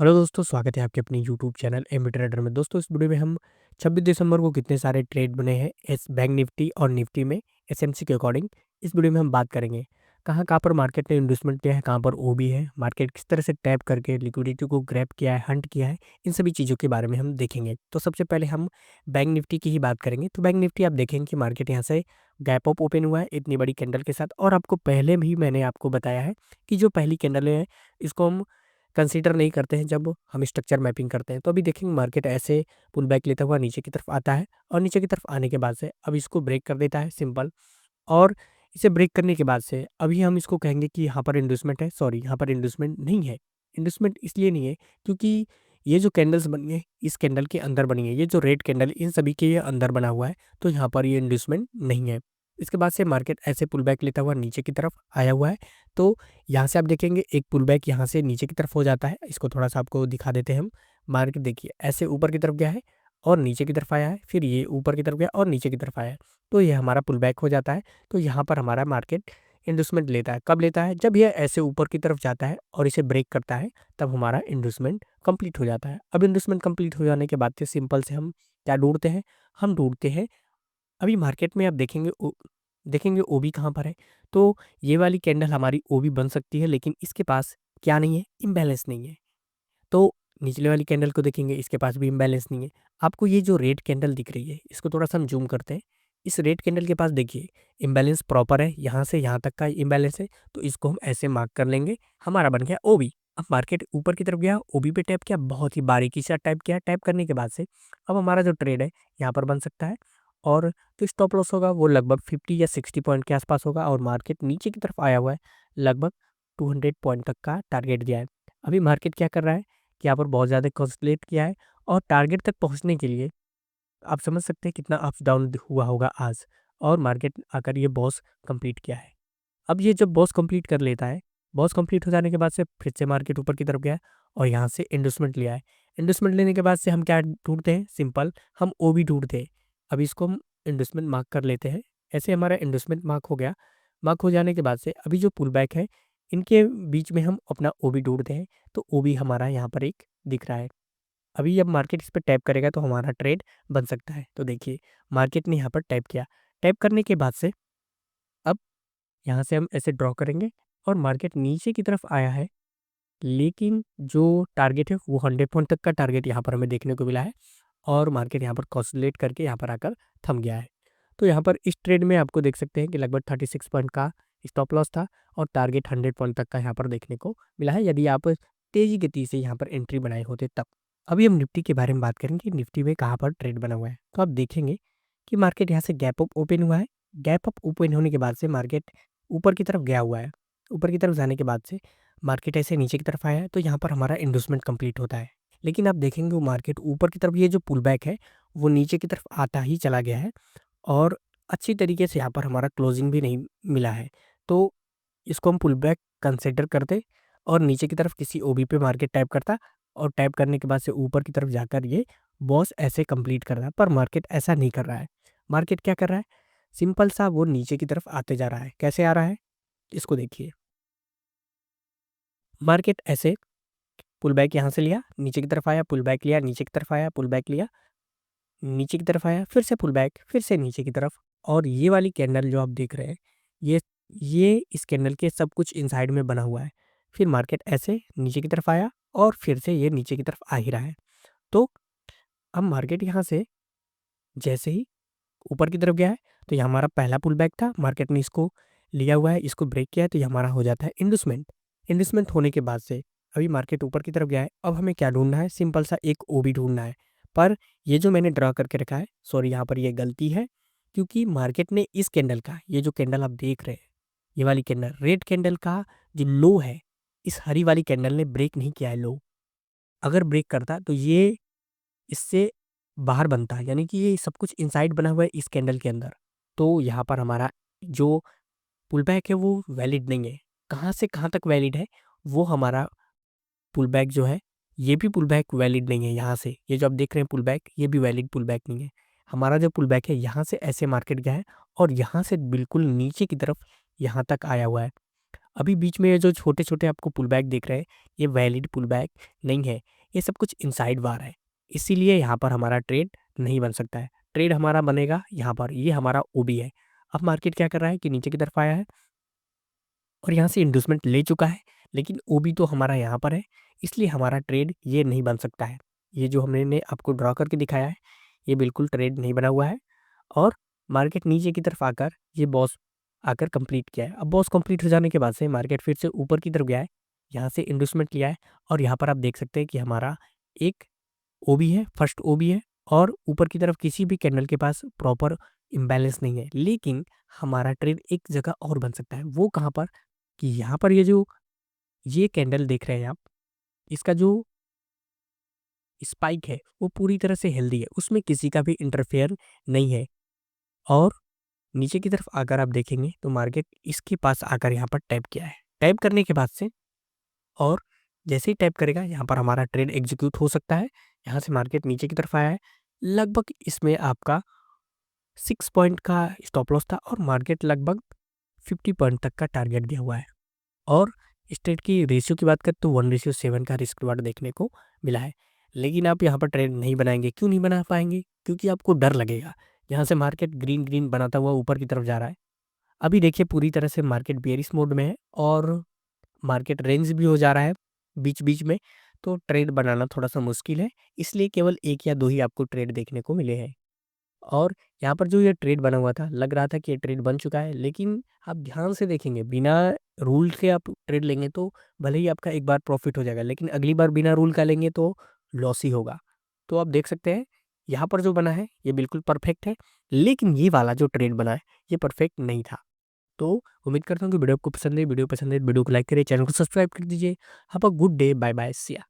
Hello दोस्तों, स्वागत है आपके अपने यूट्यूब चैनल एमबी ट्रेडर में। दोस्तों, इस वीडियो में हम 26 दिसंबर को कितने सारे ट्रेड बने हैं इस बैंक निफ्टी और निफ्टी में एसएमसी के अकॉर्डिंग इस वीडियो में हम बात करेंगे। कहाँ-कहाँ पर मार्केट ने इन्वेस्टमेंट किया है, कहाँ पर ओबी है, मार्केट किस तरह से टैप करके लिक्विडिटी को ग्रैब किया है, हंट किया है, इन सभी चीज़ों के बारे में हम देखेंगे। तो सबसे पहले हम बैंक निफ्टी की ही बात करेंगे। तो बैंक निफ्टी आप देखेंगे कि मार्केट यहाँ से गैप अप ओपन हुआ है इतनी बड़ी कैंडल के साथ, और आपको पहले भी मैंने आपको बताया है कि जो पहली कैंडल है इसको हम कंसीडर नहीं करते हैं जब हम स्ट्रक्चर मैपिंग करते हैं। तो अभी देखेंगे मार्केट ऐसे पुल बैक लेता हुआ नीचे की तरफ आता है, और नीचे की तरफ आने के बाद से अब इसको ब्रेक कर देता है सिंपल। और इसे ब्रेक करने के बाद से अभी हम इसको कहेंगे कि यहाँ पर इंड्यूसमेंट है। सॉरी, यहाँ पर इंड्यूसमेंट नहीं है। इंड्यूसमेंट इसलिए नहीं है क्योंकि ये जो कैंडल्स बनी है इस कैंडल के अंदर बनी है, ये जो रेड कैंडल इन सभी के ये अंदर बना हुआ है, तो यहाँ पर ये इंड्यूसमेंट नहीं है। इसके बाद से मार्केट ऐसे पुल बैक लेता हुआ नीचे की तरफ आया हुआ है। तो यहाँ से आप देखेंगे एक पुल बैक यहाँ से नीचे की तरफ हो जाता है। इसको थोड़ा सा आपको दिखा देते हैं हम। मार्केट देखिए ऐसे ऊपर की तरफ गया है और नीचे की तरफ आया है, फिर ये ऊपर की तरफ गया और नीचे की तरफ आया है। तो ये हमारा पुल बैक हो जाता है। तो यहाँ पर हमारा मार्केट इंड्यूसमेंट लेता है। कब लेता है? जब ये ऐसे ऊपर की तरफ जाता है और इसे ब्रेक करता है, तब हमारा इंड्यूसमेंट कंप्लीट हो जाता है। अब इंड्यूसमेंट कंप्लीट हो जाने के बाद से सिंपल से हम क्या ढूंढते हैं? हम ढूंढते हैं अभी मार्केट में आप देखेंगे ओबी कहाँ पर है। तो ये वाली कैंडल हमारी ओबी बन सकती है, लेकिन इसके पास क्या नहीं है? इम्बैलेंस नहीं है। तो निचले वाली कैंडल को देखेंगे, इसके पास भी इम्बैलेंस नहीं है। आपको ये जो रेड कैंडल दिख रही है इसको थोड़ा सा हम जूम करते हैं। इस रेड कैंडल के पास देखिए इम्बैलेंस प्रॉपर है, यहाँ से यहाँ तक का इम्बैलेंस है। तो इसको हम ऐसे मार्क कर लेंगे, हमारा बन गया ओबी। अब मार्केट ऊपर की तरफ गया, ओबी पे टैप किया, बहुत ही बारीकी से टैप किया। टैप करने के बाद से अब हमारा जो ट्रेड है यहाँ पर बन सकता है। और जो स्टॉप लॉस होगा वो लगभग 50 या 60 पॉइंट के आसपास होगा, और मार्केट नीचे की तरफ आया हुआ है, लगभग 200 पॉइंट तक का टारगेट दिया है। अभी मार्केट क्या कर रहा है कि यहाँ पर बहुत ज़्यादा कंसंट्रेट किया है, और टारगेट तक पहुँचने के लिए आप समझ सकते हैं कितना अप डाउन हुआ होगा आज। और मार्केट आकर ये बॉस कंप्लीट किया है। अब ये जब बॉस कंप्लीट कर लेता है, बॉस कंप्लीट हो जाने के बाद से फिर से मार्केट ऊपर की तरफ गया है और यहाँ से इंडस्टमेंट लिया है। इंडस्टमेंट लेने के बाद से हम क्या ढूंढते हैं? सिंपल, हम ओ भी ढूंढते हैं। अब इसको हम इंडस्टमेंट मार्क कर लेते हैं। ऐसे हमारा इंडस्टमेंट मार्क हो गया। मार्क हो जाने के बाद से अभी जो पुल बैक है इनके बीच में हम अपना ओ भी ढूंढते हैं। तो ओ भी हमारा यहाँ पर एक दिख रहा है। अभी जब मार्केट इस पर टैप करेगा तो हमारा ट्रेड बन सकता है। तो देखिए मार्केट ने यहाँ पर टैप किया। टैप करने के बाद से अब यहाँ से हम ऐसे ड्रॉ करेंगे, और मार्केट नीचे की तरफ आया है, लेकिन जो टारगेट है वो 100 पॉइंट तक का टारगेट यहाँ पर हमें देखने को मिला है। और मार्केट यहाँ पर कंसोलिडेट करके यहाँ पर आकर थम गया है। तो यहाँ पर इस ट्रेड में आपको देख सकते हैं कि लगभग 36 पॉइंट का स्टॉप लॉस था, और टारगेट 100 पॉइंट तक का यहाँ पर देखने को मिला है, यदि आप तेज़ी गति से यहाँ पर एंट्री बनाए होते तब। अभी हम निफ्टी के बारे में बात करेंगे कि निफ्टी में कहाँ पर ट्रेड बना हुआ है। तो आप देखेंगे कि मार्केट यहाँ से गैप अप ओपन हुआ है। गैप अप ओपन होने के बाद से मार्केट ऊपर की तरफ गया हुआ है। ऊपर की तरफ जाने के बाद से मार्केट ऐसे नीचे की तरफ आया है, तो यहाँ पर हमारा इन्वेस्टमेंट कंप्लीट होता है। लेकिन आप देखेंगे वो मार्केट ऊपर की तरफ, ये जो पुल बैक है वो नीचे की तरफ आता ही चला गया है, और अच्छी तरीके से यहाँ पर हमारा क्लोजिंग भी नहीं मिला है। तो इसको हम पुल बैक कंसिडर करते, और नीचे की तरफ किसी ओबी पे मार्केट टैप करता, और टैप करने के बाद से ऊपर की तरफ जाकर ये बॉस ऐसे कंप्लीट कर रहा है। पर मार्केट ऐसा नहीं कर रहा है। मार्केट क्या कर रहा है? सिंपल सा वो नीचे की तरफ आते जा रहा है। कैसे आ रहा है? इसको देखिए। मार्केट ऐसे पुल बैक यहाँ से लिया, नीचे की तरफ आया, पुल बैक लिया, नीचे की तरफ आया, पुल बैक लिया, नीचे की तरफ आया, फिर से पुल बैक, फिर से नीचे की तरफ। और ये वाली कैंडल जो आप देख रहे हैं, ये ये इस कैंडल के सब कुछ इनसाइड में बना हुआ है। फिर मार्केट ऐसे नीचे की तरफ आया, और फिर से ये नीचे की तरफ आ ही रहा है। तो अब मार्केट यहाँ से जैसे ही ऊपर की तरफ गया है, तो ये हमारा पहला पुल बैक था, मार्केट ने इसको लिया हुआ है, इसको ब्रेक किया है, तो ये हमारा हो जाता है इंडस्टमेंट। इंडस्टमेंट होने के बाद से अभी मार्केट ऊपर की तरफ गया है। अब हमें क्या ढूंढना है? सिंपल सा एक ओ भी ढूंढना है। पर ये जो मैंने ड्रा करके रखा है, सॉरी यहाँ पर ये गलती है, क्योंकि मार्केट ने इस कैंडल का, ये जो कैंडल आप देख रहे हैं, ये वाली कैंडल रेड कैंडल का जो लो है, इस हरी वाली कैंडल ने ब्रेक नहीं किया है लो। अगर ब्रेक करता तो ये इससे बाहर बनता है, यानी कि ये सब कुछ इनसाइड बना हुआ है इस कैंडल के अंदर। तो यहाँ पर हमारा जो पुल बैक है वो वैलिड नहीं है। कहाँ से कहाँ तक वैलिड है? वो हमारा पुल बैक जो है, ये भी पुल बैक वैलिड नहीं है। यहाँ से ये जो आप देख रहे हैं पुल बैक, ये भी वैलिड पुल बैक नहीं है। हमारा जो पुल बैक है यहाँ से ऐसे मार्केट गया है, और यहाँ से बिल्कुल नीचे की तरफ यहाँ तक आया हुआ है। अभी बीच में ये जो छोटे-छोटे आपको पुल बैक दिख रहे हैं, ये वैलिड पुल बैक नहीं है। ये सब कुछ इनसाइड बार है। इसीलिए यहाँ पर हमारा ट्रेड नहीं बन सकता है। ट्रेड हमारा बनेगा यहाँ पर, ये हमारा ओबी है। अब मार्केट क्या कर रहा है कि नीचे की तरफ आया है और यहाँ से इंड्यूसमेंट ले चुका है, लेकिन ओबी तो हमारा यहाँ पर है, इसलिए हमारा ट्रेड ये नहीं बन सकता है। ये जो हमने आपको ड्रॉ करके दिखाया है, ये बिल्कुल ट्रेड नहीं बना हुआ है और मार्केट नीचे की तरफ आकर ये बॉस आकर कंप्लीट किया है। अब बॉस कंप्लीट हो जाने के बाद से मार्केट फिर से ऊपर की तरफ गया है, यहाँ से इंड्यूसमेंट लिया है और यहाँ पर आप देख सकते हैं कि हमारा एक ओबी है, फर्स्ट ओबी है और ऊपर की तरफ किसी भी कैंडल के पास प्रॉपर इम्बैलेंस नहीं है। लेकिन हमारा ट्रेड एक जगह और बन सकता है, वो कहाँ पर कि यहाँ पर ये कैंडल देख रहे हैं आप, इसका जो स्पाइक है वो पूरी तरह से हेल्दी है, उसमें किसी का भी इंटरफेयर नहीं है और नीचे की तरफ अगर आप देखेंगे तो मार्केट इसके पास आकर यहाँ पर टैप किया है। टैप करने के बाद से और जैसे ही टैप करेगा यहाँ पर हमारा ट्रेड एग्जीक्यूट हो सकता है। यहाँ से मार्केट नीचे की तरफ आया है, लगभग इसमें आपका 6 पॉइंट का स्टॉप लॉस था और मार्केट लगभग 50 पॉइंट तक का टारगेट दिया हुआ है। और स्ट्रेट की रेशियो की बात करें तो 1:7 का रिस्क रिवार्ड देखने को मिला है। लेकिन आप यहाँ पर ट्रेड नहीं बनाएंगे, क्यों नहीं बना पाएंगे? क्योंकि आपको डर लगेगा। यहाँ से मार्केट ग्रीन ग्रीन बनाता हुआ ऊपर की तरफ जा रहा है। अभी देखिए पूरी तरह से मार्केट बेयरिश मोड में है और मार्केट रेंज भी हो जा रहा है बीच बीच में, तो ट्रेड बनाना थोड़ा सा मुश्किल है। इसलिए केवल एक या दो ही आपको ट्रेड देखने को मिले हैं। और यहाँ पर जो ये ट्रेड बना हुआ था, लग रहा था कि ये ट्रेड बन चुका है, लेकिन आप ध्यान से देखेंगे बिना रूल के आप ट्रेड लेंगे तो भले ही आपका एक बार प्रॉफिट हो जाएगा, लेकिन अगली बार बिना रूल का लेंगे तो लॉस ही होगा। तो आप देख सकते हैं यहाँ पर जो बना है ये बिल्कुल परफेक्ट है, लेकिन ये वाला जो ट्रेड बना है ये परफेक्ट नहीं था। तो उम्मीद करता हूँ कि वीडियो आपको पसंद है। वीडियो पसंद है वीडियो को लाइक करिए, चैनल को सब्सक्राइब कर दीजिए। Have a good day, bye bye, see या।